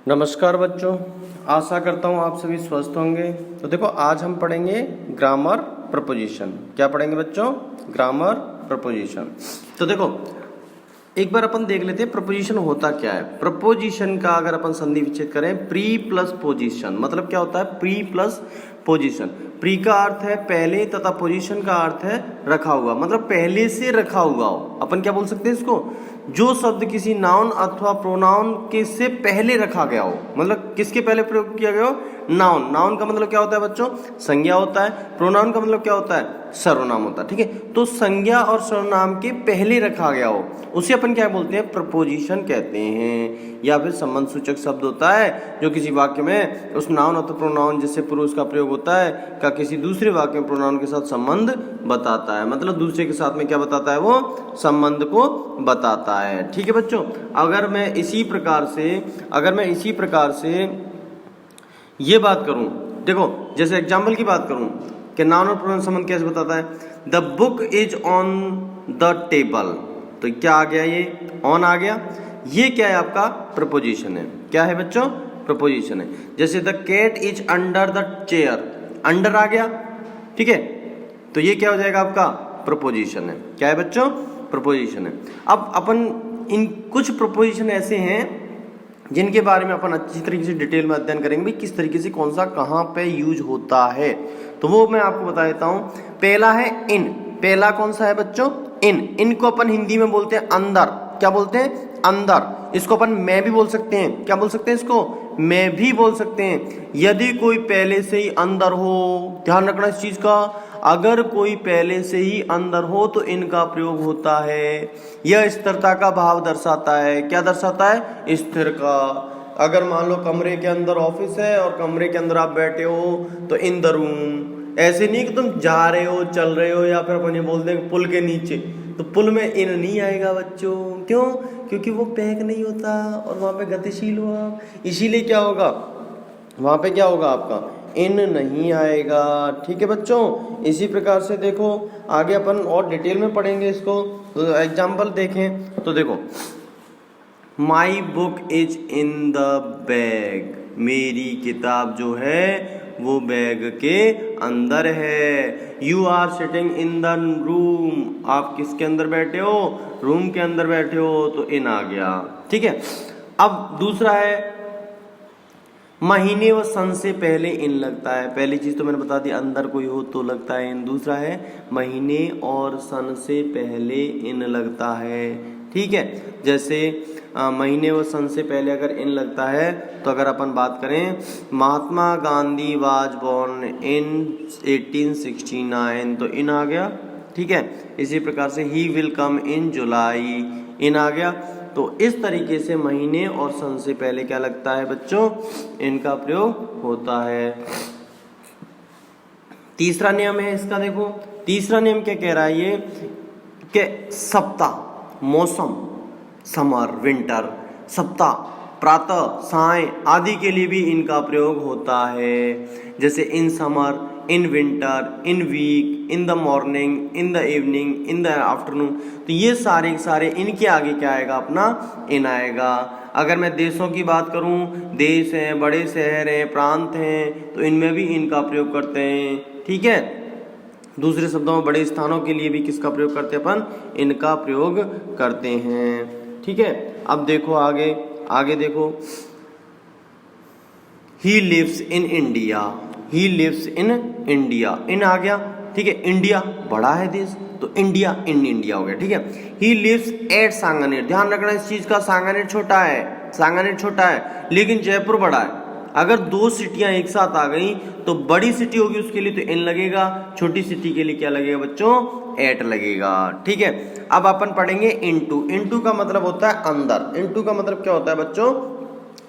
नमस्कार बच्चों, आशा करता हूँ आप सभी स्वस्थ होंगे। तो देखो आज हम पढ़ेंगे ग्रामर प्रपोजिशन। क्या पढ़ेंगे बच्चों? Grammar preposition. तो देखो एक बार अपन देख लेते हैं प्रपोजिशन होता क्या है। प्रपोजिशन का अगर अपन संधि विच्छेद करें, प्री प्लस पोजिशन, मतलब क्या होता है? Pre plus position. प्री का अर्थ है पहले तथा पोजीशन का अर्थ है रखा हुआ, मतलब पहले से रखा हुआ हो। अपन क्या बोल सकते हैं इसको? जो शब्द किसी नाउन अथवा प्रोनाउन के से पहले रखा गया हो, मतलब किसके पहले प्रयोग किया गया हो? नाउन। नाउन का मतलब क्या होता है बच्चों? संज्ञा होता है। प्रोनाउन का मतलब क्या होता है? सर्वनाम होता है। ठीक है, तो संज्ञा और सर्वनाम के पहले रखा गया हो उसे अपन क्या बोलते हैं? प्रपोजिशन कहते हैं। या फिर संबंध सूचक शब्द होता है जो किसी वाक्य में उस नाउन अथवा प्रोनाउन जिससे पुरुष का प्रयोग होता है का किसी दूसरे वाक्य में प्रोनाउन के साथ संबंध बताता है, मतलब दूसरे के साथ में क्या बताता है? वो संबंध को बताता है। ठीक है बच्चों, अगर मैं इसी प्रकार से ये बात करूं, देखो जैसे एग्जाम्पल की बात करूं कि नाउन और प्रोनाउन संबंध कैसे बताता है। The book is on the table, तो क्या आ गया? ये ऑन आ गया। ये क्या है? आपका प्रपोजिशन है। क्या है बच्चों? प्रपोजिशन है। जैसे the cat is under the chair, under आ गया। ठीक है, तो ये क्या हो जाएगा? आपका प्रपोजिशन है। क्या है बच्चों? प्रपोजिशन है। अब अपन इन कुछ प्रपोजिशन ऐसे हैं जिनके बारे में अपन अच्छी तरीके से डिटेल में अध्ययन करेंगे, भाई किस तरीके से कौन सा कहाँ पे यूज होता है, तो वो मैं आपको बता देता हूँ। पहला है इन। पहला कौन सा है बच्चों? इन। इनको अपन हिंदी में बोलते हैं अंदर। क्या बोलते हैं? अंदर। इसको अपन मैं भी बोल सकते हैं। क्या बोल सकते हैं इसको? मैं भी बोल सकते हैं। यदि कोई पहले से ही अंदर हो, ध्यान रखना इस चीज का, अगर कोई पहले से ही अंदर हो तो इनका प्रयोग होता है। यह स्थिरता का भाव दर्शाता है। क्या दर्शाता है? स्थिर का। अगर मान लो कमरे के अंदर ऑफिस है और कमरे के अंदर आप बैठे हो तो इन द रूम। ऐसे नहीं कि तुम जा रहे हो, चल रहे हो, या फिर अपन ये बोल दें पुल के नीचे, तो पुल में इन नहीं आएगा बच्चों। क्यों? क्योंकि वो पैक नहीं होता और वहां पे गतिशील हो आप, इसीलिए क्या होगा वहां पे? क्या होगा आपका? इन नहीं आएगा। ठीक है बच्चों, इसी प्रकार से देखो आगे अपन और डिटेल में पढ़ेंगे इसको। तो एग्जाम्पल देखें तो देखो, my book is in the bag, मेरी किताब जो है वो बैग के अंदर है। You are sitting in the room, आप किसके अंदर बैठे हो? रूम के अंदर बैठे हो, तो इन आ गया। ठीक है, अब दूसरा है महीने व सन से पहले इन लगता है। पहली चीज तो मैंने बता दी, अंदर कोई हो तो लगता है इन। दूसरा है महीने और सन से पहले इन लगता है। ठीक है, जैसे महीने व सन से पहले अगर इन लगता है तो अगर अपन बात करें, महात्मा गांधी वाज बोर्न इन 1869, तो इन आ गया। ठीक है, इसी प्रकार से ही विल कम इन जुलाई, इन आ गया। तो इस तरीके से महीने और सन से पहले क्या लगता है बच्चों? इनका प्रयोग होता है। तीसरा नियम है इसका, देखो तीसरा नियम क्या कह रहा है ये कि सप्ताह, मौसम, समर, विंटर, सप्ताह, प्रातः, साय आदि के लिए भी इनका प्रयोग होता है। जैसे in summer, in winter, in week, in the morning, in the evening, in the afternoon, तो ये सारे इनके आगे क्या आएगा? अपना इन आएगा। अगर मैं देशों की बात करूं, देश हैं, बड़े शहर हैं, प्रांत हैं, तो इनमें भी इनका प्रयोग करते हैं। ठीक है, दूसरे शब्दों में बड़े स्थानों के लिए भी किसका प्रयोग करते हैं? अपन इनका प्रयोग करते हैं। ठीक है, अब देखो आगे देखो, he lives in India, he lives in India, in आ गया। ठीक है, इंडिया बड़ा है देश, तो इंडिया इन इंडिया हो गया। ठीक है, ही लिव्स एट सांगानेर, ध्यान रखना इस चीज का, सांगानेर छोटा है लेकिन जयपुर बड़ा है। अगर दो सिटियां एक साथ आ गई तो बड़ी सिटी होगी उसके लिए तो इन लगेगा, छोटी सिटी के लिए क्या लगेगा बच्चों? एट लगेगा। ठीक है, अब अपन पढ़ेंगे इनटू। इनटू का मतलब होता है अंदर। इनटू का मतलब क्या होता है बच्चों?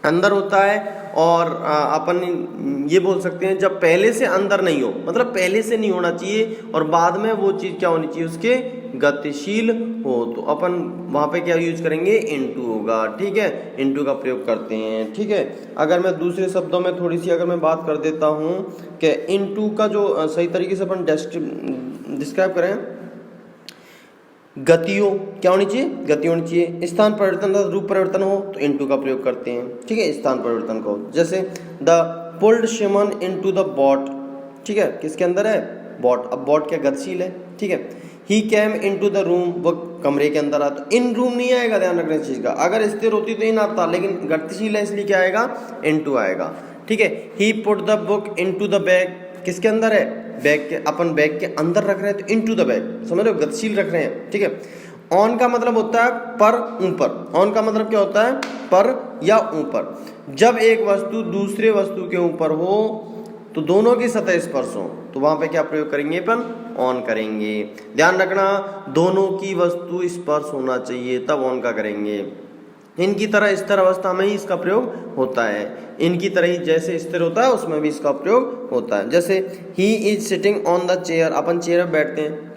अंदर होता है। और अपन ये बोल सकते हैं जब पहले से अंदर नहीं हो, मतलब पहले से नहीं होना चाहिए और बाद में वो चीज क्या होनी चाहिए? उसके गतिशील हो, तो अपन वहां पे क्या यूज करेंगे? इनटू होगा। ठीक है, इनटू का प्रयोग करते हैं। ठीक है, अगर मैं दूसरे शब्दों में थोड़ी सी अगर मैं बात कर देता हूं कि इनटू का जो सही तरीके से अपन डिस्क्राइब करें, गतियों क्या होनी चाहिए, गति होनी चाहिए। स्थान परिवर्तन तथा रूप परिवर्तन हो तो इनटू का प्रयोग करते हैं, ठीक है, स्थान परिवर्तन को। जैसे the pulled Simon into the boat, ठीक है, किसके अंदर है, बॉट। अब बॉट क्या गतिशील है, ठीक है। ही कैम इनटू द रूम, वो कमरे के अंदर आता। इन रूम नहीं आएगा, ध्यान रखना इस चीज का। अगर स्थिर होती तो इन आता, लेकिन गतिशील है इसलिए क्या आएगा, इनटू आएगा, ठीक है। He put the book into the bag, किसके अंदर है, बैग के, अपन बैग के अंदर रख रहे हैं तो इनटू द बैग, समझ रहे हो, गतिशील रख रहे हैं, ठीक है। ऑन का मतलब होता है पर, ऊपर। ऑन का मतलब क्या होता है, पर या ऊपर। जब एक वस्तु दूसरे वस्तु के ऊपर हो तो दोनों की सतह स्पर्श हो तो वहां पे क्या प्रयोग करेंगे, अपन ऑन करेंगे। ध्यान रखना, दोनों की वस्तु स्पर्श होना चाहिए तब ऑन का करेंगे। इनकी तरह स्थिर अवस्था में ही इसका प्रयोग होता है, इनकी तरह ही जैसे स्थिर होता है उसमें भी इसका प्रयोग होता है। जैसे he is sitting on the chair, upon chair पर बैठते हैं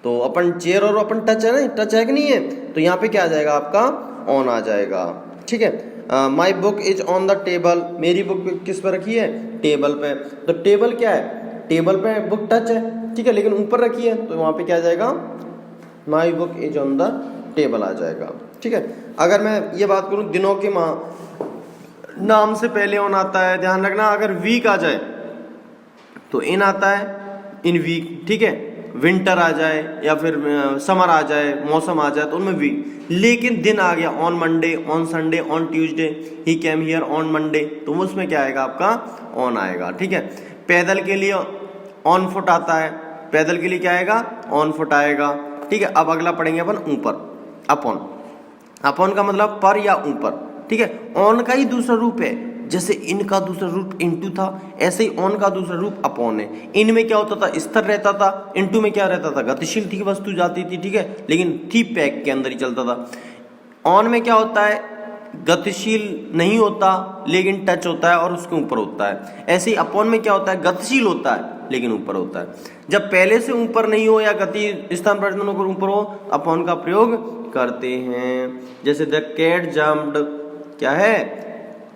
तो अपन चेयर और अपन टच है ना, टच है कि नहीं है, तो यहाँ पे क्या आ जाएगा, आपका ऑन आ जाएगा, ठीक है। माई book is on the table, मेरी बुक किस पर रखी है, टेबल पे। तो टेबल क्या है, टेबल पे बुक टच है, ठीक है, लेकिन ऊपर रखी है तो वहां पे क्या आ जाएगा, my book is on the table आ जाएगा, ठीक है। अगर मैं ये बात करूं, दिनों के नाम से पहले ऑन आता है, ध्यान रखना। अगर वीक आ जाए तो इन आता है, इन वीक, ठीक है। विंटर आ जाए या फिर समर आ जाए, मौसम आ जाए तो उनमें वीक। लेकिन दिन आ गया, on Monday, on Sunday, on Tuesday, he cam here on Monday, तो उसमें क्या आएगा, आपका ऑन आएगा, ठीक है। पैदल के लिए ऑन फुट आता है, पैदल के लिए क्या आएगा, ऑन फुट आएगा, ठीक है। अब अगला पढ़ेंगे अपन ऊपर, अपॉन। अपॉन का मतलब पर या ऊपर, ठीक है। ऑन का ही दूसरा रूप है, जैसे इन का दूसरा रूप इनटू था, ऐसे ही ऑन का दूसरा रूप अपॉन है। इन में क्या होता था, स्थिर रहता था, इनटू में क्या रहता था, गतिशील थी वस्तु जाती थी, ठीक है, लेकिन थी पैक के अंदर ही चलता था। ऑन में क्या होता है, गतिशील नहीं होता लेकिन टच होता है और उसके ऊपर होता है। ऐसे ही अपॉन में क्या होता है, गतिशील होता है लेकिन ऊपर होता है। जब पहले से ऊपर नहीं हो या गति स्थान परिवर्तन होकर ऊपर हो, अपॉन का प्रयोग करते हैं। जैसे द कैट जम्प्ड, क्या है,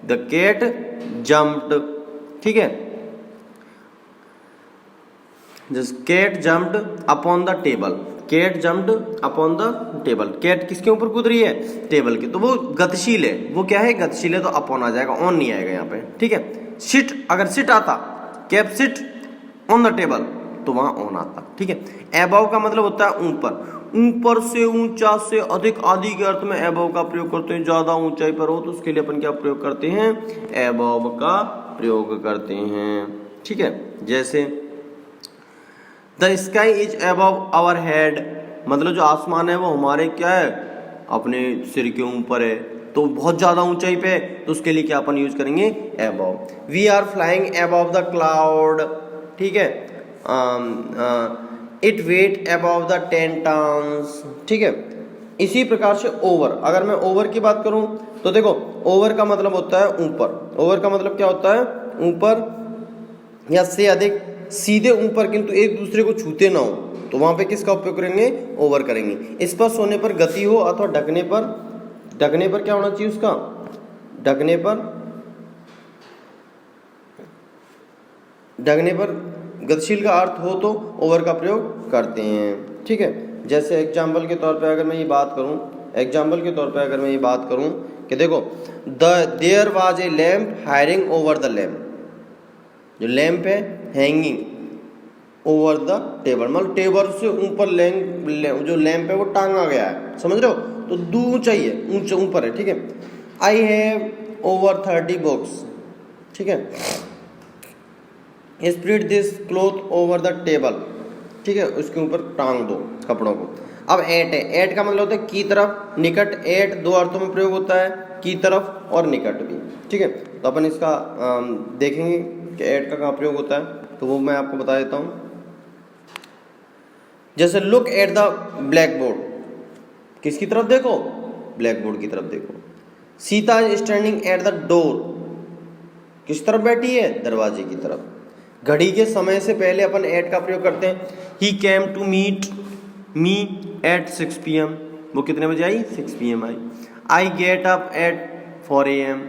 द कैट जम्प्ड, ठीक है। Just cat jumped upon the table, cat jumped upon the table. Cat किसके ऊपर कूद रही है, टेबल के, तो वो गतिशील है, वो क्या है, गतिशील है, तो अपॉन आ जाएगा, ऑन नहीं आएगा यहाँ पे, ठीक है। सिट, अगर सिट आता, cap sit on the table, तो वहां ऑन आता, ठीक है। एबव का मतलब होता है ऊपर, ऊपर से, ऊंचा से, अधिक आदि के अर्थ में एबव का प्रयोग करते हैं। ज्यादा ऊंचाई पर हो तो उसके लिए अपन क्या प्रयोग करते हैं, एबव का प्रयोग करते हैं, ठीक है। जैसे the sky is above our head, मतलब जो आसमान है वो हमारे क्या है, अपने सिर के ऊपर है, तो बहुत ज्यादा ऊंचाई पे, तो उसके लिए क्या अपन यूज करेंगे, above. We are flying above the cloud, ठीक है। It weight above the 10 tons, ठीक है। इसी प्रकार से ओवर, अगर मैं ओवर की बात करूं तो देखो, ओवर का मतलब होता है ऊपर। ओवर का मतलब क्या होता है, ऊपर या से अधिक, सीधे ऊपर, किंतु एक दूसरे को छूते ना हो, तो वहां पे किसका उपयोग करेंगे, ओवर करेंगे। स्पर्श होने पर गति हो अथवा ढकने पर, ढकने पर क्या होना चाहिए उसका, ढकने पर गतिशील का अर्थ हो तो ओवर का प्रयोग करते हैं, ठीक है। जैसे एग्जाम्पल के तौर पे अगर मैं ये बात करूं, कि देखो, there was a lamp hiring over the lamp, जो लैम्प है हैंगिंग ओवर द टेबल, मतलब टेबल से ऊपर जो लैम्प है वो टांगा गया है, समझ रहे हो, तो दो ऊंचाई है, ऊंचा ऊपर है, ठीक है। आई हैव ओवर 30 बुक्स, ठीक है। Spread this cloth over the table, ठीक है, उसके ऊपर टांग दो कपड़ों को। अब एट है, एट का मतलब होता है की तरफ, निकट। एट दो अर्थों में प्रयोग होता है, की तरफ और निकट भी, ठीक है। तो अपन इसका देखेंगे कि एट का कहाँ प्रयोग होता है, तो वो मैं आपको बता देता हूँ। जैसे look at the black board, किसकी तरफ देखो, ब्लैक बोर्ड की तरफ देखो। Sita is standing at the door, किस तरफ बैठी है, दरवाजे की तरफ। घड़ी के समय से पहले अपन एट का प्रयोग करते हैं। He came to meet me at 6 PM, वो कितने बजे आई, 6 PM आई। I get up at 4 AM।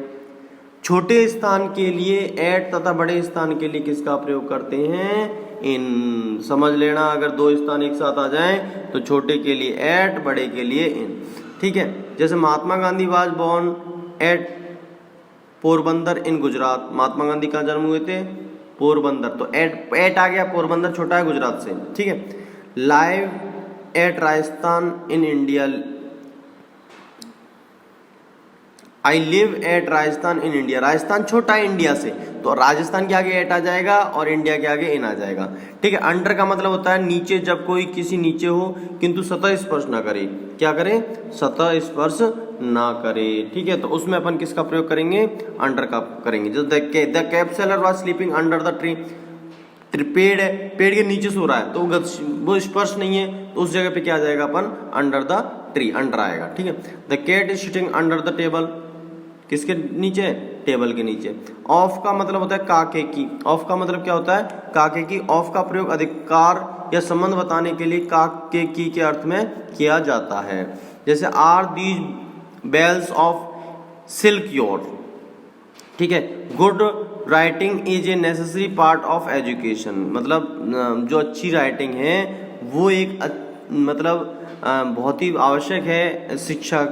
छोटे स्थान के लिए एट तथा बड़े स्थान के लिए किसका प्रयोग करते हैं, इन। समझ लेना, अगर दो स्थान एक साथ आ जाएं तो छोटे के लिए एट, बड़े के लिए इन। ठीक है, जैसे Mahatma Gandhi was born at Porbandar in Gujarat. Mahatma Gandhi कहाँ जन्म हुए थे? पोरबंदर। तो एट आ गया, पोरबंदर छोटा है गुजरात से। ठीक है, live at Rajasthan in India. I live at Rajasthan in India. Rajasthan छोटा है इंडिया से, तो राजस्थान के आगे एट आ जाएगा और इंडिया के आगे इन आ जाएगा। ठीक है, अंडर का मतलब होता है नीचे, जब कोई किसी नीचे हो किंतु सतह स्पर्श ना करे। क्या करे? सतह स्पर्श ना करे। ठीक है, तो उसमें अपन किसका प्रयोग करेंगे? अंडर का करेंगे। जो the cab seller was sleeping under the tree. पेड़ है, पेड़ के नीचे सो रहा है तो वो स्पर्श नहीं है, तो उस जगह पे क्या आ जाएगा अपन? अंडर द ट्री, अंडर आएगा। ठीक है, the cat is sitting under the table. किसके नीचे? टेबल के नीचे। ऑफ का मतलब होता है काके की। ऑफ का मतलब क्या होता है? काके की। ऑफ का प्रयोग अधिकार या संबंध बताने के लिए काके की के अर्थ में किया जाता है। जैसे are these bells of silk your. ठीक है, good writing is a necessary part of education. मतलब जो अच्छी राइटिंग है वो एक मतलब बहुत ही आवश्यक है शिक्षा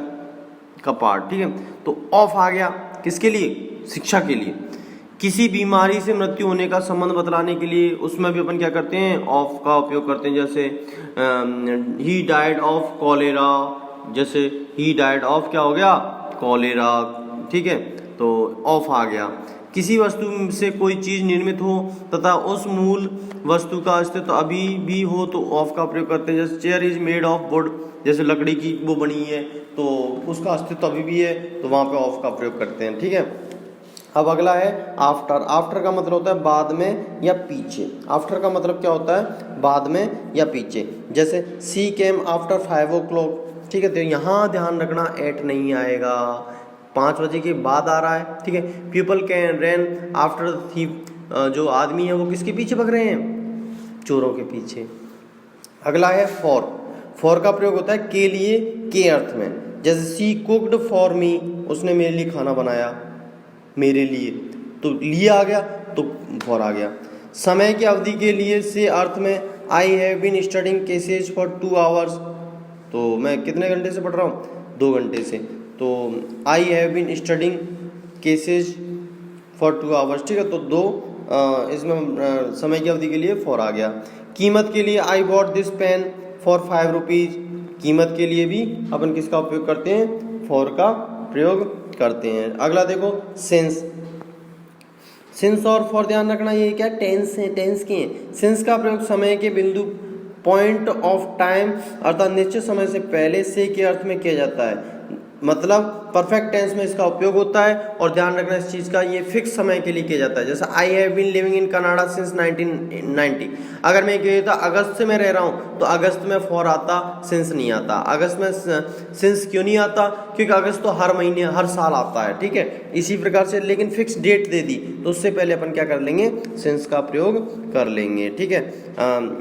का पार्ट। ठीक है, तो ऑफ आ गया किसके लिए? शिक्षा के लिए। किसी बीमारी से मृत्यु होने का संबंध बतलाने के लिए उसमें भी अपन क्या करते हैं? ऑफ का उपयोग करते हैं। जैसे ही डाइड ऑफ कॉलेरा। जैसे ही डाइड ऑफ क्या हो गया? कॉलेरा। ठीक है, तो ऑफ आ गया। किसी वस्तु से कोई चीज निर्मित हो तथा उस मूल वस्तु का अस्तित्व अभी भी हो तो ऑफ का प्रयोग करते हैं। जैसे chair is made of would. जैसे लकड़ी की वो बनी है तो उसका अस्तित्व अभी भी है, तो वहां पे ऑफ का प्रयोग करते हैं। ठीक है, अब अगला है आफ्टर। आफ्टर का मतलब होता है बाद में या पीछे। आफ्टर का मतलब क्या होता है? बाद में या पीछे। जैसे सी केम आफ्टर 5 o'clock। ठीक है, तो यहाँ ध्यान रखना एट नहीं आएगा, 5 बजे के बाद आ रहा है। ठीक है, people can run after the thief. जो आदमी है वो किसके पीछे भाग रहे हैं? चोरों के पीछे। अगला है फॉर। फॉर का प्रयोग होता है के लिए, के अर्थ में। जैसे सी कुक्ड फॉर मी। उसने मेरे लिए खाना बनाया, मेरे लिए, तो लिए आ गया तो फॉर आ गया। समय की अवधि के लिए से अर्थ में I have been studying cases for 2 hours। तो मैं कितने घंटे से पढ़ रहा हूँ? 2 घंटे से। तो I have been studying cases for 2 hours। ठीक है, तो 2 इसमें समय की अवधि के लिए फॉर आ गया। कीमत के लिए I bought this pen for 5 rupees। कीमत के लिए भी अपन किसका उपयोग करते हैं? फॉर का प्रयोग करते हैं। अगला देखो सिंस। सिंस और फॉर ध्यान रखना, ये क्या टेंस है, टेंस के हैं। सिंस का प्रयोग समय के बिंदु, पॉइंट ऑफ टाइम अर्थात निश्चित समय से पहले से के अर्थ में किया जाता है। मतलब परफेक्ट टेंस में इसका उपयोग होता है। और ध्यान रखना इस चीज़ का, ये फिक्स समय के लिए किया जाता है। जैसे I have been living in Canada since 1990। अगर मैं कहता अगस्त से मैं रह रहा हूँ तो अगस्त में फॉर आता, सिंस नहीं आता। अगस्त में सिंस क्यों नहीं आता? क्योंकि अगस्त तो हर महीने हर साल आता है। ठीक है, इसी प्रकार से, लेकिन फिक्स डेट दे दी तो उससे पहले अपन क्या कर लेंगे? सिंस का प्रयोग कर लेंगे। ठीक है,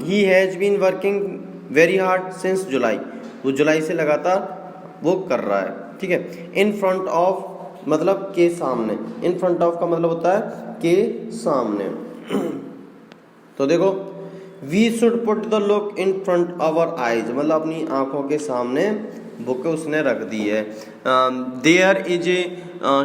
he has been working very hard since July. वो जुलाई से लगातार वो कर रहा है। ठीक है, इन फ्रंट ऑफ मतलब के सामने। इन फ्रंट ऑफ का मतलब होता है के सामने। तो देखो, we should put the look in front our eyes, मतलब अपनी आंखों के सामने बुक उसने रख दी है। There is a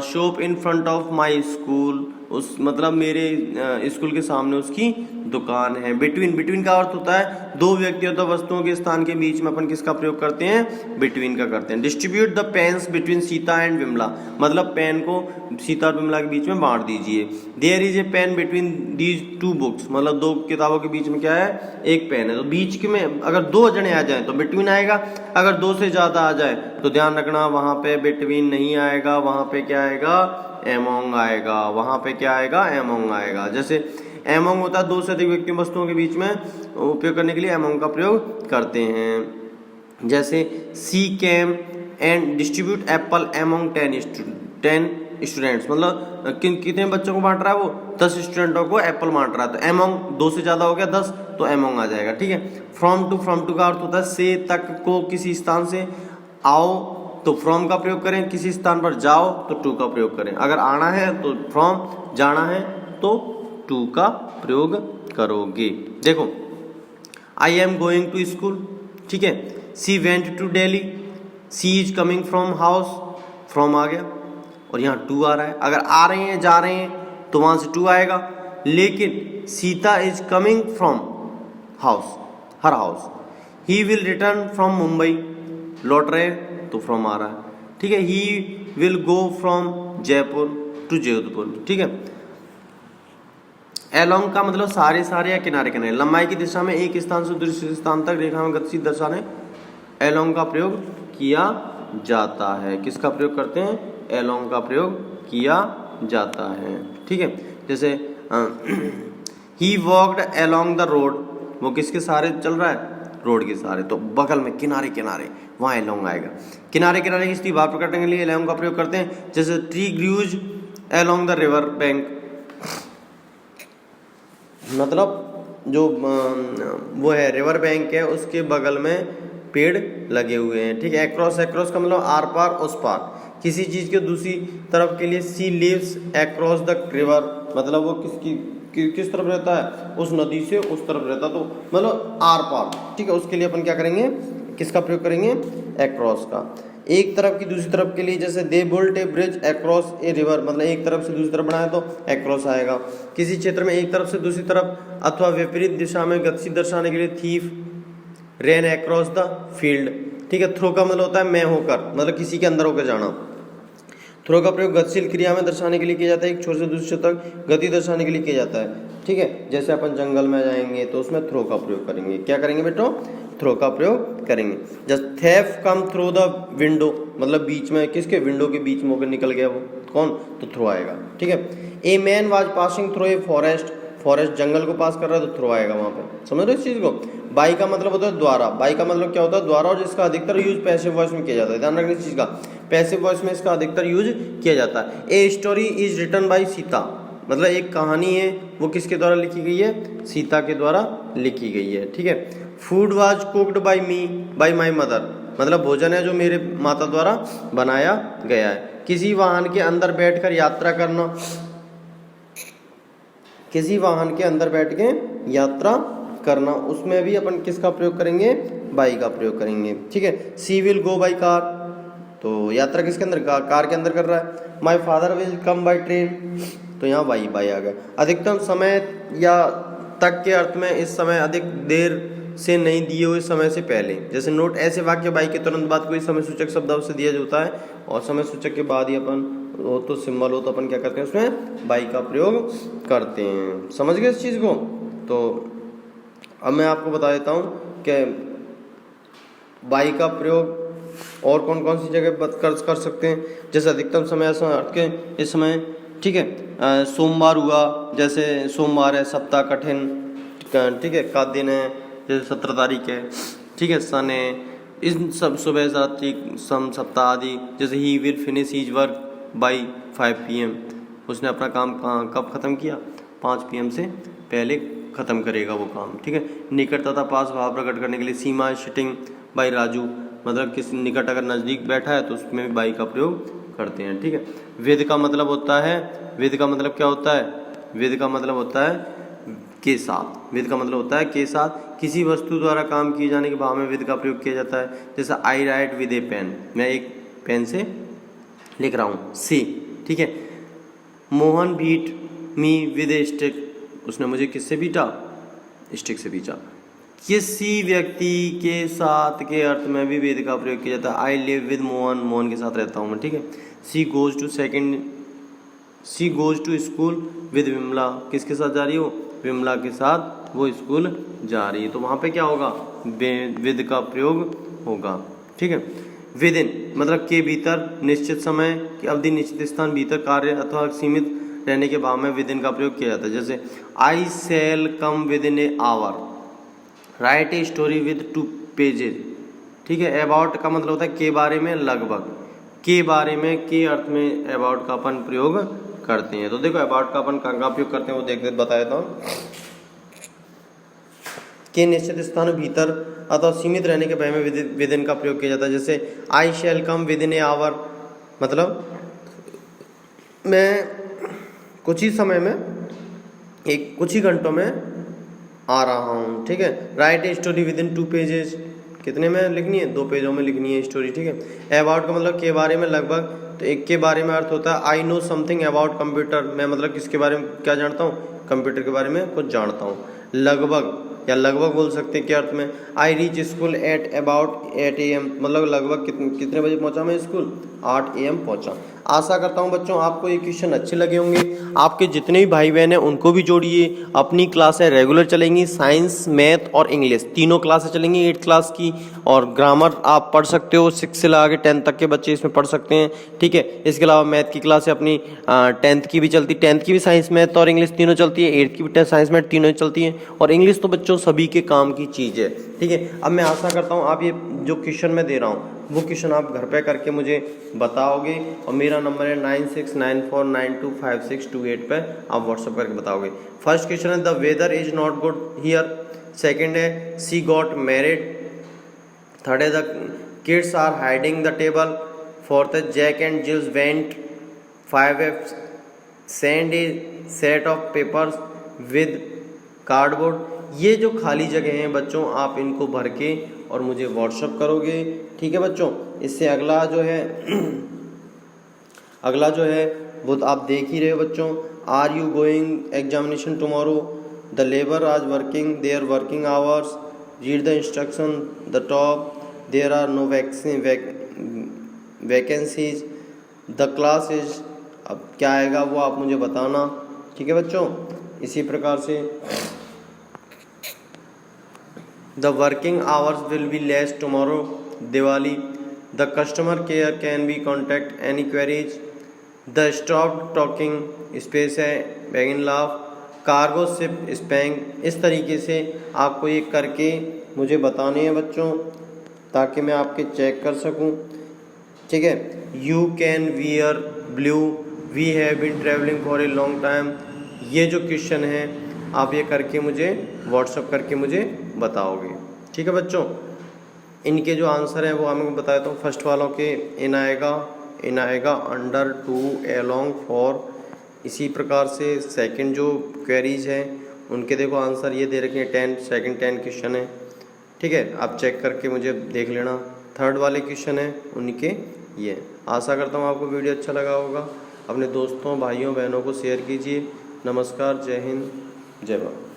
shop in front of my school. उस मतलब मेरे स्कूल के सामने उसकी दुकान है। बिटवीन, बिटवीन का अर्थ होता है दो व्यक्तियों तो वस्तुओं के स्थान के बीच में अपन किसका प्रयोग करते हैं? बिटवीन का करते हैं। Distribute the pens between Sita and Vimla, मतलब पेन को सीता और विमला के बीच में बांट दीजिए। There is a pen between these 2 books, मतलब 2 किताबों के बीच में क्या है? एक पेन है। तो बीच में अगर 2 जने आ जाए तो बिटवीन आएगा, अगर 2 से ज्यादा आ जाए तो ध्यान रखना वहां पे बिटवीन नहीं आएगा, वहां पे क्या आएगा? एमोंग आएगा। वहां पे क्या आएगा? एमोंग आएगा। जैसे एमोंग होता है 2 से अधिक व्यक्ति वस्तुओं के बीच में उपयोग करने के लिए एमोंग का प्रयोग करते हैं। जैसे she came and distribute apple among 10 students, मतलब कितने बच्चों को बांट रहा है? वो 10 स्टूडेंटों को एप्पल बांट रहा है। तो एमोंग 2 से ज्यादा हो गया 10, तो एमोंग आ जाएगा। ठीक है, फ्रॉम टू का अर्थ होता है से तक को, किसी स्थान से आओ तो फ्रॉम का प्रयोग करें, किसी स्थान पर जाओ तो टू का प्रयोग करें। अगर आना है तो फ्रॉम, जाना है तो टू का प्रयोग करोगे। देखो, I am going to school, ठीक है। She went to Delhi, she is coming from house, from आ गया और यहाँ टू आ रहा है। अगर आ रहे हैं जा रहे हैं तो वहां से टू आएगा, लेकिन Sita is coming from house, her house. He will return from Mumbai, लौट रहे तो फ्रॉम आ रहा है, ठीक है। He will go from Jaipur to Jodhpur, ठीक है। एलोंग का मतलब सारे सारे या किनारे किनारे, लंबाई की दिशा में एक स्थान से दूसरे स्थान तक रेखा में गतिशील दर्शाने एलोंग का प्रयोग किया जाता है। किसका प्रयोग करते हैं? एलोंग का प्रयोग किया जाता है, ठीक है। जैसे ही वॉक्ड एलोंग द रोड, वो किसके सहारे चल रहा है? रोड के सहारे, तो बगल में किनारे किनारे वहाँ एलोंग आएगा। किनारे किनारे की स्थिति भाव प्रकट करने के लिए एलोंग का प्रयोग करते हैं। जैसे tree grows along the river bank, मतलब जो वो है रिवर बैंक है उसके बगल में पेड़ लगे हुए हैं, ठीक है। एक्रॉस, एक्रॉस का मतलब आर पार उस पार, किसी चीज के दूसरी तरफ के लिए she lives across the river, मतलब वो किस तरफ रहता है? उस नदी से उस तरफ रहता, तो मतलब आर पार, ठीक है। उसके लिए अपन क्या करेंगे? किसका प्रयोग करेंगे? एक्रॉस का। एक तरफ की दूसरी तरफ के लिए, जैसे they built a bridge across a river, मतलब एक तरफ से दूसरी तरफ बनाया तो एक्रॉस आएगा। किसी क्षेत्र में एक तरफ से दूसरी तरफ अथवा विपरीत दिशा में गति दर्शाने के लिए thief rain across the field, ठीक है। थ्रो का मतलब होता है मैं होकर, मतलब किसी के अंदर होकर जाना। थ्रो का प्रयोग गतिशील क्रिया में दर्शाने के लिए किया जाता है, एक छोर से दूसरे तक गति दर्शाने के लिए किया जाता है, ठीक है। जैसे अपन जंगल में जाएंगे तो उसमें थ्रो का प्रयोग करेंगे। क्या करेंगे बेटो? थ्रो का प्रयोग करेंगे। Just theft come through the window, मतलब बीच में, किसके? विंडो के बीच में होकर निकल गया वो, कौन? तो थ्रो आएगा, ठीक है। A man was passing through a forest, forest जंगल को पास कर रहा है तो थ्रो आएगा वहां पे। समझ रहे हो इस चीज को? बाई का मतलब होता है द्वारा, बाई का मतलब क्या होता है? द्वारा, और जिसका अधिकतर यूज पैसिव वॉइस में किया जाता है। ध्यान रखना इस चीज का, पैसिव वॉइस में इसका अधिकतर यूज किया जाता है। A story is written by Sita, मतलब एक कहानी है वो किसके द्वारा लिखी गई है? सीता के द्वारा लिखी गई है, ठीक है। Food was cooked by me by my mother, मतलब भोजन है जो मेरे माता द्वारा बनाया गया है। किसी वाहन के अंदर बैठकर यात्रा करना, किसी वाहन के अंदर बैठ के यात्रा करना, उसमें भी अपन किसका प्रयोग करेंगे? बाई का प्रयोग करेंगे, ठीक है। सी विल गो बाई कार, तो यात्रा किसके अंदर? कार के अंदर कर रहा है। My father will come by train, तो यहाँ बाई आ गया। अधिकतम समय या तक के अर्थ में इस समय अधिक देर से नहीं दिए हुए समय से पहले। जैसे नोट, ऐसे वाक्य बाई के तुरंत बाद कोई समय सूचक शब्द से दिया जाता है और समय सूचक के बाद ही अपन वो तो सिंबल हो तो अपन क्या करते हैं? उसमें बाई का प्रयोग करते हैं। समझ गए इस चीज को? तो अब मैं आपको बता देता हूँ कि बाई का प्रयोग और कौन कौन सी जगह कर सकते हैं। जैसे अधिकतम समय अर्थ के इस समय, ठीक है। सोमवार हुआ, जैसे सोमवार है, सप्ताह कठिन, ठीक है, का दिन है, जैसे 17 तारीख है, ठीक है। सन है, इन सब सुबह रात्रि सम सप्ताह आदि। जैसे ही will finish his work by 5 PM, उसने अपना काम कब खत्म किया? 5 PM से पहले खत्म करेगा वो काम, ठीक है। निकट तथा पास भाव प्रकट करने के लिए सीमा सिटिंग बाई राजू, मतलब किसी निकट अगर नजदीक बैठा है तो उसमें भी बाई का प्रयोग करते हैं, ठीक है। वेद का मतलब होता है, वेद का मतलब क्या होता है? वेद का मतलब होता है के साथ, वेद का मतलब होता है के साथ। किसी वस्तु द्वारा काम किए जाने के भाव में वेद का प्रयोग किया जाता है। जैसे आई राइट विद ए पेन, मैं एक पेन से लिख रहा हूँ, सी, ठीक है। Mohan beat me with a stick, उसने मुझे किससे बीटा? स्टिक से बीटा। किसी व्यक्ति के साथ के अर्थ में भी वेद का प्रयोग किया जाता है। I live with Mohan, Mohan के साथ रहता हूँ मैं, ठीक है। She goes to school with Vimla, किसके साथ जा रही हो? विमला के साथ वो स्कूल जा रही है, तो वहाँ पे क्या होगा? विद का प्रयोग होगा, ठीक है। विद इन मतलब के भीतर, निश्चित समय की अवधि, निश्चित स्थान, भीतर कार्य अथवा सीमित रहने के भाव में विद इन का प्रयोग किया जाता है। जैसे I shall come within a hour, write a story with 2 pages, ठीक है। अबाउट का मतलब होता है के बारे में, लगभग, के बारे में, के अर्थ में अबाउट का अपन प्रयोग करते हैं। तो देखो अबाउट का अपन कहाँ उपयोग करते हैं वो देख बता देता हूँ। के निश्चित स्थान, भीतर अथवा सीमित रहने के भय में विद इन का प्रयोग किया जाता है। जैसे I shall come within a our, मतलब मैं कुछ ही समय में, कुछ ही घंटों में आ रहा हूँ। ठीक है, right a story with in 2 pages, कितने में लिखनी है? 2 पेजों में लिखनी है स्टोरी। ठीक है, अबाउट का मतलब के बारे में, लगभग, तो एक के बारे में अर्थ होता है I know something about computer, मैं मतलब किसके बारे में क्या जानता हूँ? कंप्यूटर के बारे में कुछ जानता हूँ। लगभग या लगभग बोल सकते हैं, क्या अर्थ में? I reach school at about 8 AM, मतलब लगभग कितने बजे पहुंचा मैं स्कूल? 8 AM पहुंचा। आशा करता हूं बच्चों आपको ये क्वेश्चन अच्छे लगे होंगे। आपके जितने भी भाई बहन हैं उनको भी जोड़िए। अपनी क्लासें रेगुलर चलेंगी, साइंस, मैथ और इंग्लिश तीनों क्लासें चलेंगी 8 क्लास की, और ग्रामर आप पढ़ सकते हो, 6 से लगा के 10 तक के बच्चे इसमें पढ़ सकते हैं। ठीक है, इसके अलावा मैथ की क्लासें अपनी 10th की भी चलती, 10th की भी साइंस, मैथ और इंग्लिश तीनों चलती है, 8th की भी साइंस, मैथ तीनों चलती है, और इंग्लिश तो बच्चों सभी के काम की चीज़ है। ठीक है, अब मैं आशा करता हूँ आप ये जो क्वेश्चन मैं दे रहा हूँ वो क्वेश्चन आप घर पे करके मुझे बताओगे, और मेरा नंबर है 9694925628 पे आप व्हाट्सअप करके बताओगे। फर्स्ट क्वेश्चन है the weather is not good here, second है शी गॉट मैरिड, थर्ड है the kids are hiding the table, fourth है Jack and Jills went, five है send a set of papers with cardboard. ये जो खाली जगह हैं बच्चों आप इनको भर के और मुझे व्हाट्सअप करोगे। ठीक है बच्चों, इससे अगला जो है वो तो आप देख ही रहे हो बच्चों। Are you going examination tomorrow, the labour आज working there working hours, read the instruction the top, there are no vacancies, the class is, अब क्या आएगा वो आप मुझे बताना। ठीक है बच्चों, इसी प्रकार से the working hours will be less tomorrow, Diwali, the customer care can be contact any queries, the stop talking space है बैगिन लाफ, कार्गो शिप स्पैंग। इस तरीके से आपको ये करके मुझे बताने हैं बच्चों, ताकि मैं आपके चेक कर सकूं। ठीक है, you can wear blue, we have been travelling for a long time. ये जो क्वेश्चन है आप ये करके मुझे व्हाट्सअप करके मुझे बताओगे। ठीक है बच्चों, इनके जो आंसर हैं वो मैं बता देता हूँ। फर्स्ट वालों के इन आएगा अंडर, टू, एलोंग, फॉर। इसी प्रकार से सेकंड जो क्वेरीज हैं उनके देखो आंसर ये दे रखे हैं 10, सेकंड 10 क्वेश्चन है। ठीक है, आप चेक करके मुझे देख लेना। थर्ड वाले क्वेश्चन है उनके ये। आशा करता हूँ आपको वीडियो अच्छा लगा होगा। अपने दोस्तों, भाइयों, बहनों को शेयर कीजिए। नमस्कार, जय हिंद, जय भारत।